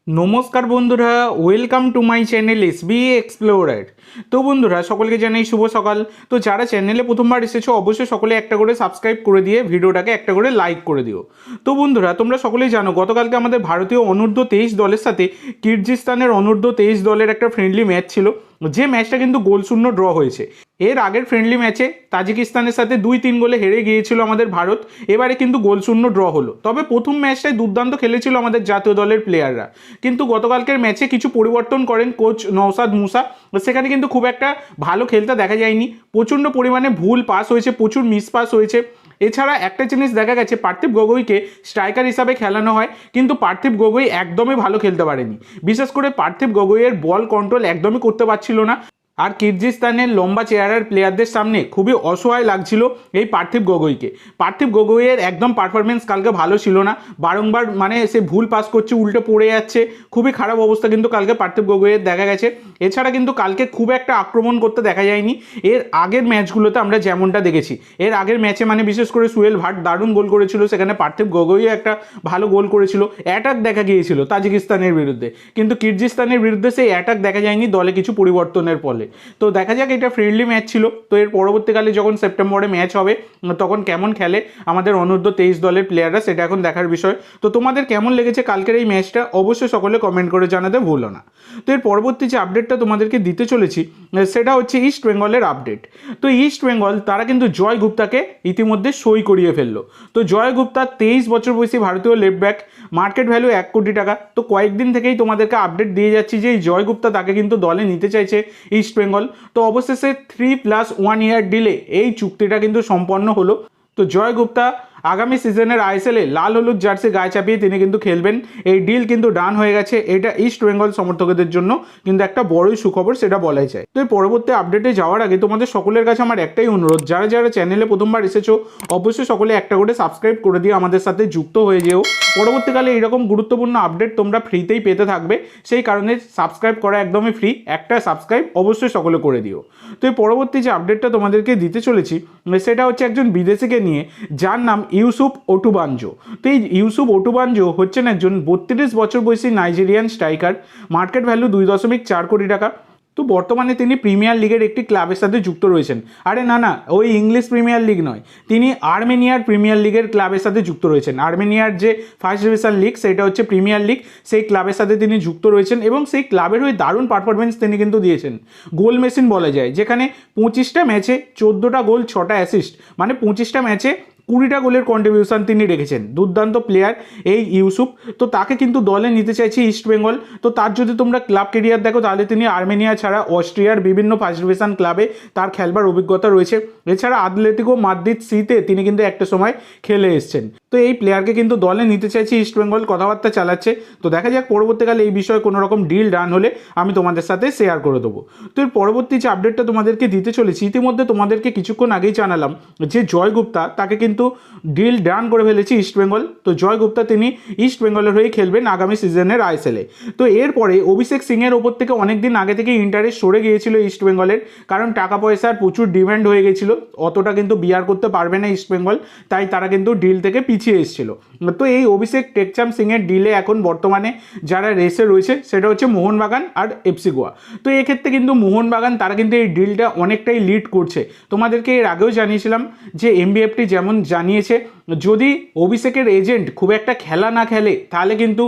নমস্কার বন্ধুরা, welcome to my channel SB explorer. তো বন্ধুরা, সকলকে জানাই শুভ সকাল। তো যারা চ্যানেলে প্রথমবার এসেছো অবশ্যই সকলে একটা করে সাবস্ক্রাইব করে দিয়ে ভিডিওটাকে একটা করে লাইক করে দিও। তো বন্ধুরা, তোমরা সকলেই জানো গতকালকে আমাদের ভারতীয় অনূর্ধ্ব 23 দলের সাথে কিরজিস্তানের অনূর্ধ্ব 23 দলের একটা ফ্রেন্ডলি ম্যাচ ছিল, যে ম্যাচটা কিন্তু গোলশূন্য ড্র হয়েছে। এর আগের ফ্রেন্ডলি ম্যাচে তাজিকিস্তানের সাথে 2-3 গোলে হেরে গিয়েছিল আমাদের ভারত, এবারে কিন্তু গোলশূন্য ড্র হলো। তবে প্রথম ম্যাচটায় দুর্দান্ত খেলেছিল আমাদের জাতীয় দলের প্লেয়াররা, কিন্তু গতকালকের ম্যাচে কিছু পরিবর্তন করেন কোচ নওসাদ মুসা। সেখানে কিন্তু খুব একটা ভালো খেলতে দেখা যায়নি, প্রচণ্ড পরিমাণে ভুল পাস হয়েছে, প্রচুর মিস পাস হয়েছে। এছাড়া একটা জিনিস দেখা গেছে, পার্থিব গগৈকে স্ট্রাইকার হিসাবে খেলানো হয়, কিন্তু পার্থিব গগৈ একদমই ভালো খেলতে পারেনি। বিশেষ করে পার্থিব গগৈয়ের বল কন্ট্রোল একদমই করতে পারছিল না, আর কিরজিস্তানের লম্বা চেহারার প্লেয়ারদের সামনে খুবই অসহায় লাগছিল এই পার্থিব গগৈকে। পার্থিব গগৈয়ের একদম পারফরমেন্স কালকে ভালো ছিল না, বারংবার সে ভুল পাস করছে, উল্টে পড়ে যাচ্ছে, খুবই খারাপ অবস্থা কিন্তু কালকে পার্থিব গগৈয়ের দেখা গেছে। এছাড়া কিন্তু কালকে খুব একটা আক্রমণ করতে দেখা যায়নি এর আগের ম্যাচগুলোতে আমরা যেমনটা দেখেছি। এর আগের ম্যাচে বিশেষ করে সুহেল ভাট দারুণ গোল করেছিল, সেখানে পার্থিব গগৈও একটা ভালো গোল করেছিল, অ্যাটাক দেখা গিয়েছিল তাজিকিস্তানের বিরুদ্ধে, কিন্তু কিরজিস্তানের বিরুদ্ধে সেই অ্যাটাক দেখা যায়নি দলে কিছু পরিবর্তনের ফলে। তো দেখা যাক, এটা ফ্রেন্ডলি ম্যাচ ছিল, তো এর পরবর্তীকালে যখন সেপ্টেম্বরে ম্যাচ হবে তখন কেমন খেলে আমাদের অনূর্ধ্ব 23 দলের প্লেয়াররা, সেটা এখন দেখার বিষয়। তো তোমাদের কেমন লেগেছে কালকের এই ম্যাচটা অবশ্যই সকলে কমেন্ট করে জানাতে ভুলো না। তো এর পরবর্তী যে আপডেটটা তোমাদেরকে দিতে চলেছি সেটা হচ্ছে ইস্ট বেঙ্গলের আপডেট। তো ইস্ট বেঙ্গল তারা কিন্তু জয় গুপ্তাকে ইতিমধ্যে সই করিয়ে ফেললো। তো জয় গুপ্তা 23 বছর বয়সী ভারতীয় লেফট ব্যাক, মার্কেট ভ্যালু 1 কোটি টাকা। তো কয়েকদিন থেকেই তোমাদেরকে আপডেট দিয়ে যাচ্ছি যে এই জয় গুপ্তা তাকে কিন্তু দলে নিতে চাইছে ইস্ট বেঙ্গল। তো অবশেষে 3+1 ইয়ার ডিলে এই চুক্তিটা কিন্তু সম্পন্ন হলো। তো জয় গুপ্তা আগামী সিজনের আইএসএলে লাল হলুদ জার্সি গায়ে চাপিয়ে তিনি কিন্তু খেলবেন, এই ডিল কিন্তু ডান হয়ে গেছে। এটা ইস্ট বেঙ্গল সমর্থকদের জন্য কিন্তু একটা বড়ই সুখবর, সেটা বলাই যায়। তো এই পরবর্তী আপডেটে যাওয়ার আগে তোমাদের সকলের কাছে আমার একটাই অনুরোধ, যারা যারা চ্যানেলে প্রথমবার এসেছো অবশ্যই সকলে একটা করে সাবস্ক্রাইব করে দিয়ে আমাদের সাথে যুক্ত হয়ে যেও। পরবর্তীকালে এইরকম গুরুত্বপূর্ণ আপডেট তোমরা ফ্রিতেই পেতে থাকবে, সেই কারণে সাবস্ক্রাইব করা একদমই ফ্রি, একটা সাবস্ক্রাইব অবশ্যই সকলে করে দিও। তো এই পরবর্তী যে আপডেটটা তোমাদেরকে দিতে চলেছি সেটা হচ্ছে একজন বিদেশিকে নিয়ে, যার নাম ইউসুফ ওটুবাঞ্জো। তো এই ইউসুফ ওটুবাঞ্জো হচ্ছেন একজন 32 বছর বয়সী নাইজেরিয়ান স্ট্রাইকার, মার্কেট ভ্যালু 2.4 কোটি টাকা। তো বর্তমানে তিনি প্রিমিয়ার লিগের একটি ক্লাবের সাথে যুক্ত রয়েছেন। আরে না, ওই ইংলিশ প্রিমিয়ার লিগ নয়, তিনি আর্মেনিয়ার প্রিমিয়ার লিগের ক্লাবের সাথে যুক্ত রয়েছেন। আর্মেনিয়ার যে ফার্স্ট ডিভিশন লিগ সেটা হচ্ছে প্রিমিয়ার লিগ, সেই ক্লাবের সাথে তিনি যুক্ত রয়েছেন এবং সেই ক্লাবের হয়ে দারুণ পারফরমেন্স তিনি কিন্তু দিয়েছেন। গোল মেশিন বলা যায়, যেখানে 25টা ম্যাচে 14টা গোল, 6টা অ্যাসিস্ট, 25টা ম্যাচে 20টা গোলের কন্ট্রিবিউশন তিনি রেখেছেন। দুর্দান্ত প্লেয়ার এই ইউসুফ। তো তাকে কিন্তু দলে নিতে চাইছে ইস্ট বেঙ্গল। তো তার যদি তোমরা ক্লাব কেরিয়ার দেখো তাহলে তিনি আর্মেনিয়া ছাড়া অস্ট্রিয়ার বিভিন্ন ফার্স্ট ডিভিশন ক্লাবে তার খেলবার অভিজ্ঞতা রয়েছে। এছাড়া আতলেতিকো মাদ্রিদ সিতে তিনি কিন্তু একটা সময় খেলে এসেছেন। তো এই প্লেয়ারকে কিন্তু দলে নিতে চাইছে ইস্ট বেঙ্গল, কথাবার্তা চালাচ্ছে। তো দেখা যাক পরবর্তীকালে এই বিষয়ে কোনো রকম ডিল ডান হলে আমি তোমাদের সাথে শেয়ার করে দেবো। তো এর পরবর্তী যে আপডেটটা তোমাদেরকে দিতে চলেছি, ইতিমধ্যে তোমাদেরকে কিছুক্ষণ আগেই জানালাম যে জয় গুপ্তা তাকে কিন্তু ডিল ডান করে ফেলেছি ইস্ট বেঙ্গল। তো জয় গুপ্তা তিনি ইস্ট বেঙ্গলের হয়ে খেলবেন আগামী সিজনের আইএসএলে। তো এরপরে অভিষেক সিংয়ের ওপর থেকে অনেকদিন আগে থেকে ইন্টারেস্ট সরে গিয়েছিল ইস্ট বেঙ্গলের, কারণ টাকা পয়সার প্রচুর ডিমান্ড হয়ে গেছিল, অতটা কিন্তু বিয়ার করতে পারবে না ইস্ট বেঙ্গল, তাই তারা কিন্তু ডিল থেকে পিছিয়ে এসেছিল। তো এই অভিষেক টেকচাম সিংয়ের ডিলে এখন বর্তমানে যারা রেসে রয়েছে সেটা হচ্ছে মোহনবাগান আর এফসি গোয়া। তো এক্ষেত্রে কিন্তু মোহনবাগান তারা কিন্তু এই ডিলটা অনেকটাই লিড করছে। তোমাদেরকে এর আগেও জানিয়েছিলাম যে এমবিএফটি যেমন জানিয়েছে, যদি অভিষেকের এজেন্ট খুব একটা খেলা না খেলে তাহলে কিন্তু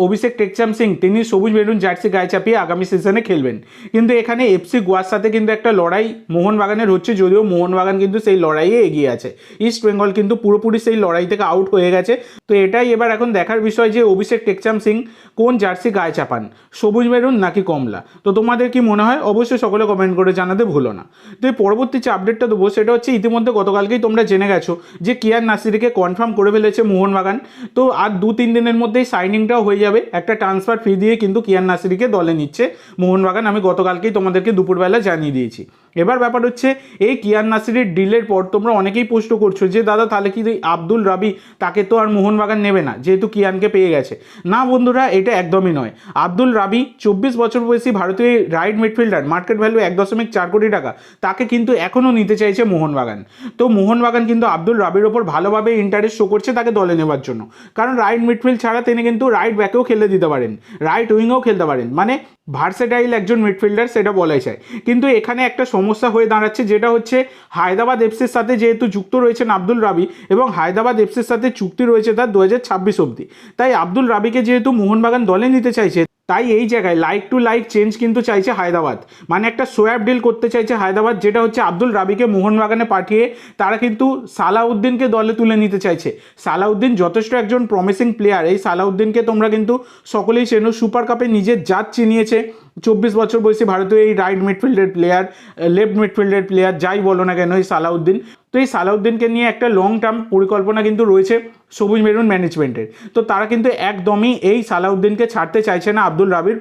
অভিষেক টেকচাম সিং তিনি সবুজ মেরুন জার্সি গায়ে চাপিয়ে আগামী সিজনে খেলবেন। কিন্তু এখানে এফসি গোয়ার সাথে কিন্তু একটা লড়াই মোহনবাগানের হচ্ছে, যদিও মোহনবাগান কিন্তু সেই লড়াইয়ে এগিয়ে আছে, ইস্ট বেঙ্গল কিন্তু পুরোপুরি সেই লড়াই থেকে আউট হয়ে গেছে। তো এটাই এবার এখন দেখার বিষয় যে অভিষেক টেকচাম সিং কোন জার্সি গায়ে চাপান, সবুজ মেরুন নাকি কমলা। তো তোমাদের কি মনে হয় অবশ্যই সকলে কমেন্ট করে জানাতে ভুলো না। তো এই পরবর্তী যে আপডেটটা দেবো সেটা হচ্ছে, ইতিমধ্যে গতকালকেই তোমরা জেনে গেছো যে কিয়ান নাসিরিকে কনফার্ম করে ফেলেছে মোহনবাগান। তো আর 2-3 দিনের মধ্যেই সাইনিংটাও হয়ে যাবে, একটা ট্রান্সফার ফি দিয়ে কিন্তু কিয়ান নাসিরিকে দলে নিচ্ছে মোহনবাগান। আমি গতকালকেই তোমাদেরকে দুপুরবেলা জানিয়ে দিয়েছি। এবার ব্যাপার হচ্ছে এই কিয়ান নাসিরের ডিলের পর তোমরা অনেকেই প্রশ্ন করছো যে দাদা তাহলে কি আব্দুল রাবি তাকে তো আর মোহনবাগান নেবে না যেহেতু কিয়ানকে পেয়ে গেছে। না বন্ধুরা, এটা একদমই নয়। আব্দুল রাবি 24 বছর বয়সী ভারতীয় রাইট মিডফিল্ডার, মার্কেট ভ্যালু 1.4 কোটি টাকা, তাকে কিন্তু এখনও নিতে চাইছে মোহনবাগান। তো মোহনবাগান কিন্তু আব্দুল রাবির ওপর ভালোভাবে ইন্টারেস্ট শো করছে তাকে দলে নেওয়ার জন্য, কারণ রাইট মিডফিল্ড ছাড়া তিনি কিন্তু রাইট ব্যাকেও খেলে দিতে পারেন, রাইট উইংয়েও খেলতে পারেন, মানে ভার্সেটাইল একজন মিডফিল্ডার সেটা বলাই যায়। কিন্তু এখানে একটা সমস্যা হয়ে দাঁড়াচ্ছে, যেটা হচ্ছে হায়দ্রাবাদ এফসির সাথে যেহেতু যুক্ত রয়েছেন আব্দুল রাবি এবং হায়দ্রাবাদ এফসির সাথে চুক্তি রয়েছে তার 2026 অবধি, তাই আব্দুল রাবিকে যেহেতু মোহনবাগান দলে নিতে চাইছে, তাই এই জায়গায় লাইক টু লাইক চেঞ্জ কিন্তু চাইছে হায়দ্রাবাদ, মানে একটা সোয়াপ ডিল করতে চাইছে হায়দ্রাবাদ, যেটা হচ্ছে আব্দুল রাবিকে মোহনবাগানে পাঠিয়ে তারা কিন্তু সালাউদ্দিনকে দলে তুলে নিতে চাইছে। সালাউদ্দিন যথেষ্ট একজন প্রমিসিং প্লেয়ার, এই সালাউদ্দিনকে তোমরা কিন্তু সকলেই চেনো, সুপার কাপে নিজের জাত চিনিয়েছে। 24 বছর বয়সী ভারতীয় এই রাইট মিডফিল্ডের প্লেয়ার, লেফট মিডফিল্ডের প্লেয়ার, যাই বলো না কেন এই সালাউদ্দিন। তো এই সালাউদ্দিনকে নিয়ে একটা লং টার্ম পরিকল্পনা কিন্তু রয়েছে সবুজ মেরুন ম্যানেজমেন্টের। তো তারা কিন্তু একদমই এই সালাউদ্দিনকে ছাড়তে চাইছে না আব্দুল রাবির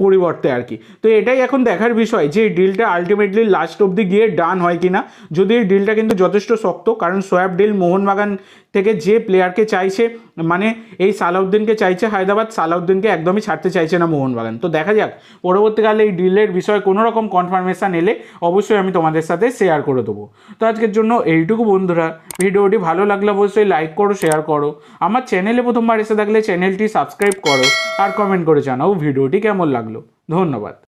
পরিবর্তে আর কি। তো এটাই এখন দেখার বিষয় যে এই ডিলটা আলটিমেটলি লাস্ট অবধি গিয়ে ডান হয় কি না। যদি এই ডিলটা কিন্তু যথেষ্ট শক্ত, কারণ সোয়াব ডিল মোহনবাগান থেকে যে প্লেয়ারকে চাইছে, মানে এই সালাউদ্দিনকে চাইছে হায়দ্রাবাদ, সালাউদ্দিনকে একদমই ছাড়তে চাইছে না মোহনবাগান। তো দেখা যাক পরবর্তীকালে এই ডিলের বিষয়ে কোনো রকম কনফার্মেশন এলে অবশ্যই আমি তোমাদের সাথে শেয়ার করে দেবো। তো আজকের জন্য এইটুকু বন্ধুরা, ভিডিওটি ভালো লাগলে অবশ্যই লাইক করো, শেয়ার করো, আমার চ্যানেলে প্রথমবার এসে থাকলে চ্যানেলটি সাবস্ক্রাইব করো, আর কমেন্ট করে জানাও ভিডিওটি কেমন লাগলো। ধন্যবাদ।